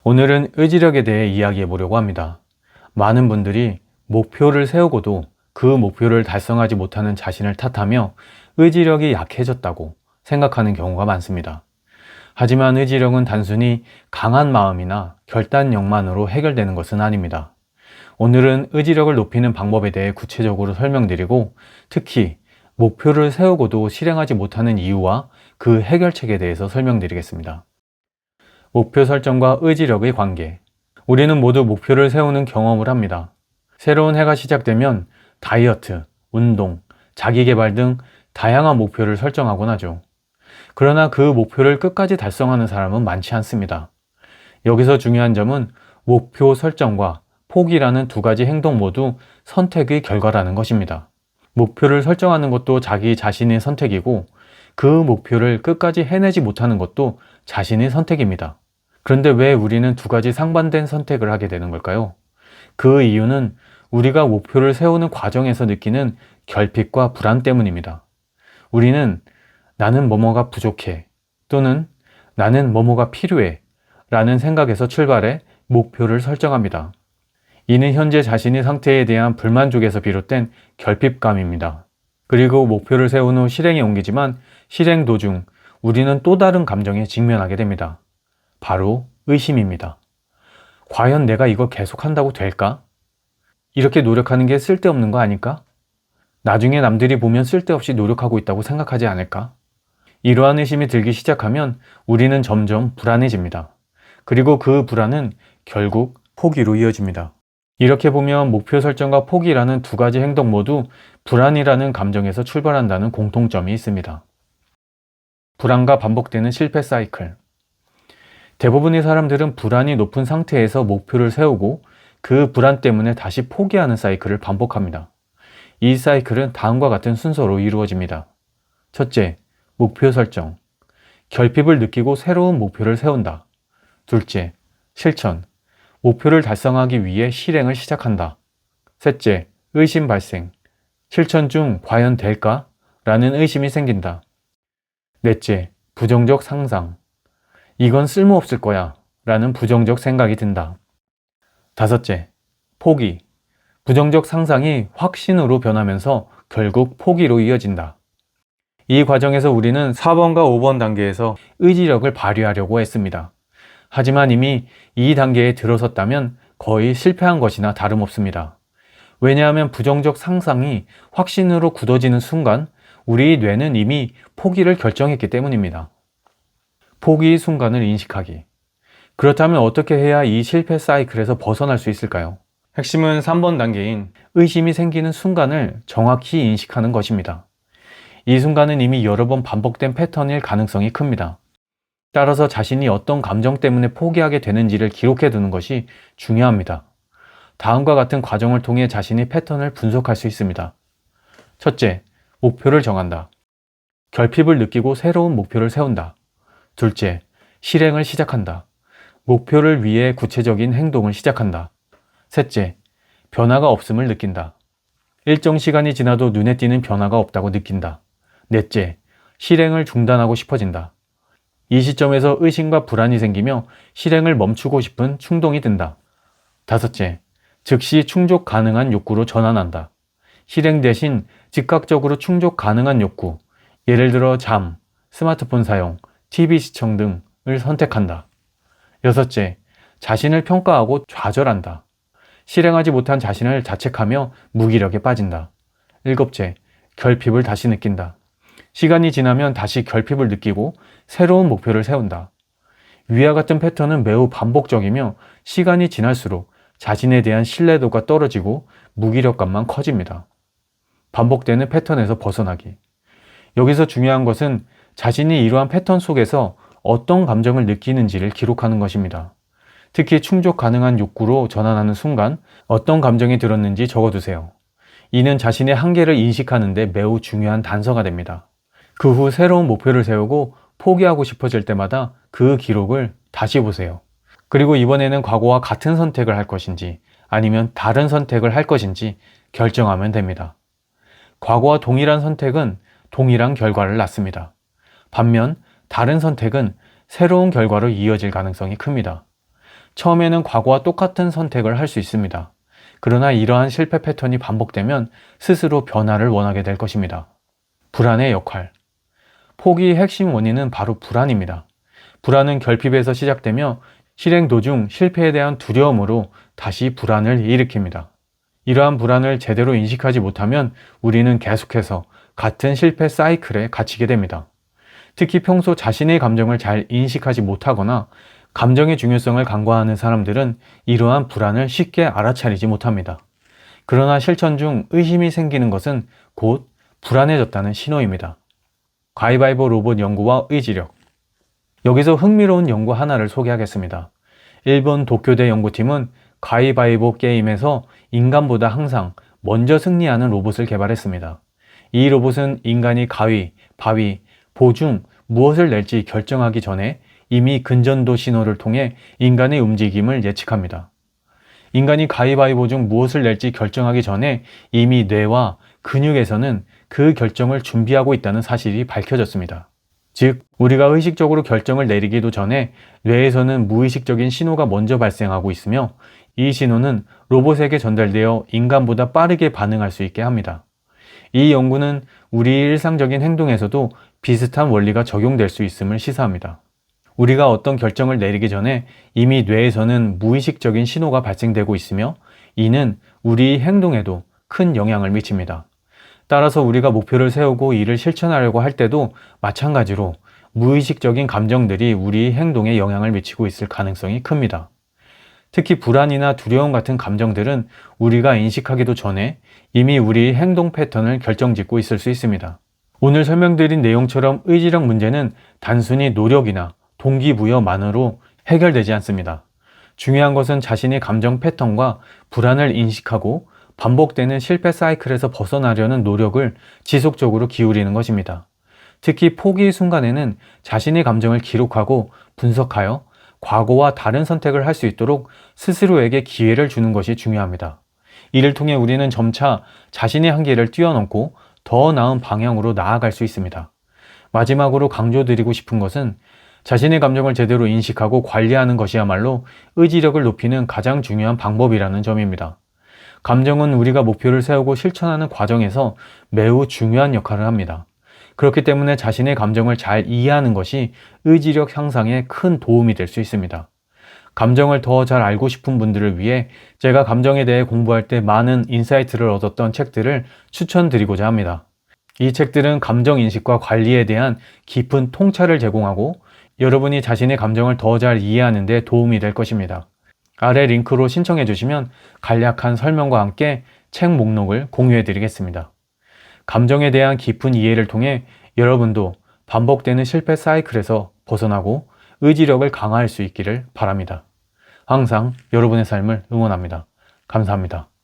오늘은 의지력에 대해 이야기해 보려고 합니다. 많은 분들이 목표를 세우고도 그 목표를 달성하지 못하는 자신을 탓하며 의지력이 약해졌다고 생각하는 경우가 많습니다. 하지만 의지력은 단순히 강한 마음이나 결단력만으로 해결되는 것은 아닙니다. 오늘은 의지력을 높이는 방법에 대해 구체적으로 설명드리고, 특히 목표를 세우고도 실행하지 못하는 이유와 그 해결책에 대해서 설명드리겠습니다. 목표 설정과 의지력의 관계. 우리는 모두 목표를 세우는 경험을 합니다. 새로운 해가 시작되면 다이어트, 운동, 자기개발 등 다양한 목표를 설정하곤 하죠. 그러나 그 목표를 끝까지 달성하는 사람은 많지 않습니다. 여기서 중요한 점은 목표 설정과 포기라는 두 가지 행동 모두 선택의 결과라는 것입니다. 목표를 설정하는 것도 자기 자신의 선택이고, 그 목표를 끝까지 해내지 못하는 것도 자신의 선택입니다. 그런데 왜 우리는 두 가지 상반된 선택을 하게 되는 걸까요? 그 이유는 우리가 목표를 세우는 과정에서 느끼는 결핍과 불안 때문입니다. 우리는 나는 뭐뭐가 부족해, 또는 나는 뭐뭐가 필요해 라는 생각에서 출발해 목표를 설정합니다. 이는 현재 자신의 상태에 대한 불만족에서 비롯된 결핍감입니다. 그리고 목표를 세운 후 실행에 옮기지만 실행 도중 우리는 또 다른 감정에 직면하게 됩니다. 바로 의심입니다. 과연 내가 이걸 계속한다고 될까? 이렇게 노력하는 게 쓸데없는 거 아닐까? 나중에 남들이 보면 쓸데없이 노력하고 있다고 생각하지 않을까? 이러한 의심이 들기 시작하면 우리는 점점 불안해집니다. 그리고 그 불안은 결국 포기로 이어집니다. 이렇게 보면 목표 설정과 포기라는 두 가지 행동 모두 불안이라는 감정에서 출발한다는 공통점이 있습니다. 불안과 반복되는 실패 사이클. 대부분의 사람들은 불안이 높은 상태에서 목표를 세우고 그 불안 때문에 다시 포기하는 사이클을 반복합니다. 이 사이클은 다음과 같은 순서로 이루어집니다. 첫째, 목표 설정. 결핍을 느끼고 새로운 목표를 세운다. 둘째, 실천. 목표를 달성하기 위해 실행을 시작한다. 셋째, 의심 발생. 실천 중 과연 될까? 라는 의심이 생긴다. 넷째, 부정적 상상. 이건 쓸모없을 거야 라는 부정적 생각이 든다. 다섯째, 포기. 부정적 상상이 확신으로 변하면서 결국 포기로 이어진다. 이 과정에서 우리는 4번과 5번 단계에서 의지력을 발휘하려고 했습니다. 하지만 이미 이 단계에 들어섰다면 거의 실패한 것이나 다름없습니다. 왜냐하면 부정적 상상이 확신으로 굳어지는 순간 우리 뇌는 이미 포기를 결정했기 때문입니다. 포기의 순간을 인식하기. 그렇다면 어떻게 해야 이 실패 사이클에서 벗어날 수 있을까요? 핵심은 3번 단계인 의심이 생기는 순간을 정확히 인식하는 것입니다. 이 순간은 이미 여러 번 반복된 패턴일 가능성이 큽니다. 따라서 자신이 어떤 감정 때문에 포기하게 되는지를 기록해 두는 것이 중요합니다. 다음과 같은 과정을 통해 자신의 패턴을 분석할 수 있습니다. 첫째, 목표를 정한다. 결핍을 느끼고 새로운 목표를 세운다. 둘째, 실행을 시작한다. 목표를 위해 구체적인 행동을 시작한다. 셋째, 변화가 없음을 느낀다. 일정 시간이 지나도 눈에 띄는 변화가 없다고 느낀다. 넷째, 실행을 중단하고 싶어진다. 이 시점에서 의심과 불안이 생기며 실행을 멈추고 싶은 충동이 든다. 다섯째, 즉시 충족 가능한 욕구로 전환한다. 실행 대신 즉각적으로 충족 가능한 욕구, 예를 들어 잠, 스마트폰 사용, TV 시청 등을 선택한다. 여섯째, 자신을 평가하고 좌절한다. 실행하지 못한 자신을 자책하며 무기력에 빠진다. 일곱째, 결핍을 다시 느낀다. 시간이 지나면 다시 결핍을 느끼고 새로운 목표를 세운다. 위와 같은 패턴은 매우 반복적이며 시간이 지날수록 자신에 대한 신뢰도가 떨어지고 무기력감만 커집니다. 반복되는 패턴에서 벗어나기. 여기서 중요한 것은 자신이 이러한 패턴 속에서 어떤 감정을 느끼는지를 기록하는 것입니다. 특히 충족 가능한 욕구로 전환하는 순간 어떤 감정이 들었는지 적어두세요. 이는 자신의 한계를 인식하는 데 매우 중요한 단서가 됩니다. 그 후 새로운 목표를 세우고 포기하고 싶어질 때마다 그 기록을 다시 보세요. 그리고 이번에는 과거와 같은 선택을 할 것인지 아니면 다른 선택을 할 것인지 결정하면 됩니다. 과거와 동일한 선택은 동일한 결과를 낳습니다. 반면 다른 선택은 새로운 결과로 이어질 가능성이 큽니다. 처음에는 과거와 똑같은 선택을 할 수 있습니다. 그러나 이러한 실패 패턴이 반복되면 스스로 변화를 원하게 될 것입니다. 불안의 역할. 포기의 핵심 원인은 바로 불안입니다. 불안은 결핍에서 시작되며 실행 도중 실패에 대한 두려움으로 다시 불안을 일으킵니다. 이러한 불안을 제대로 인식하지 못하면 우리는 계속해서 같은 실패 사이클에 갇히게 됩니다. 특히 평소 자신의 감정을 잘 인식하지 못하거나 감정의 중요성을 간과하는 사람들은 이러한 불안을 쉽게 알아차리지 못합니다. 그러나 실천 중 의심이 생기는 것은 곧 불안해졌다는 신호입니다. 가위바위보 로봇 연구와 의지력. 여기서 흥미로운 연구 하나를 소개하겠습니다. 일본 도쿄대 연구팀은 가위바위보 게임에서 인간보다 항상 먼저 승리하는 로봇을 개발했습니다. 이 로봇은 인간이 가위, 바위, 보 중 무엇을 낼지 결정하기 전에 이미 근전도 신호를 통해 인간의 움직임을 예측합니다. 인간이 가위바위보 중 무엇을 낼지 결정하기 전에 이미 뇌와 근육에서는 그 결정을 준비하고 있다는 사실이 밝혀졌습니다. 즉, 우리가 의식적으로 결정을 내리기도 전에 뇌에서는 무의식적인 신호가 먼저 발생하고 있으며 이 신호는 로봇에게 전달되어 인간보다 빠르게 반응할 수 있게 합니다. 이 연구는 우리 일상적인 행동에서도 비슷한 원리가 적용될 수 있음을 시사합니다. 우리가 어떤 결정을 내리기 전에 이미 뇌에서는 무의식적인 신호가 발생되고 있으며 이는 우리 행동에도 큰 영향을 미칩니다. 따라서 우리가 목표를 세우고 이를 실천하려고 할 때도 마찬가지로 무의식적인 감정들이 우리 행동에 영향을 미치고 있을 가능성이 큽니다. 특히 불안이나 두려움 같은 감정들은 우리가 인식하기도 전에 이미 우리 행동 패턴을 결정짓고 있을 수 있습니다. 오늘 설명드린 내용처럼 의지력 문제는 단순히 노력이나 동기부여만으로 해결되지 않습니다. 중요한 것은 자신의 감정 패턴과 불안을 인식하고 반복되는 실패 사이클에서 벗어나려는 노력을 지속적으로 기울이는 것입니다. 특히 포기 순간에는 자신의 감정을 기록하고 분석하여 과거와 다른 선택을 할 수 있도록 스스로에게 기회를 주는 것이 중요합니다. 이를 통해 우리는 점차 자신의 한계를 뛰어넘고 더 나은 방향으로 나아갈 수 있습니다. 마지막으로 강조드리고 싶은 것은 자신의 감정을 제대로 인식하고 관리하는 것이야말로 의지력을 높이는 가장 중요한 방법이라는 점입니다. 감정은 우리가 목표를 세우고 실천하는 과정에서 매우 중요한 역할을 합니다. 그렇기 때문에 자신의 감정을 잘 이해하는 것이 의지력 향상에 큰 도움이 될 수 있습니다. 감정을 더 잘 알고 싶은 분들을 위해 제가 감정에 대해 공부할 때 많은 인사이트를 얻었던 책들을 추천드리고자 합니다. 이 책들은 감정 인식과 관리에 대한 깊은 통찰을 제공하고 여러분이 자신의 감정을 더 잘 이해하는 데 도움이 될 것입니다. 아래 링크로 신청해 주시면 간략한 설명과 함께 책 목록을 공유해 드리겠습니다. 감정에 대한 깊은 이해를 통해 여러분도 반복되는 실패 사이클에서 벗어나고 의지력을 강화할 수 있기를 바랍니다. 항상 여러분의 삶을 응원합니다. 감사합니다.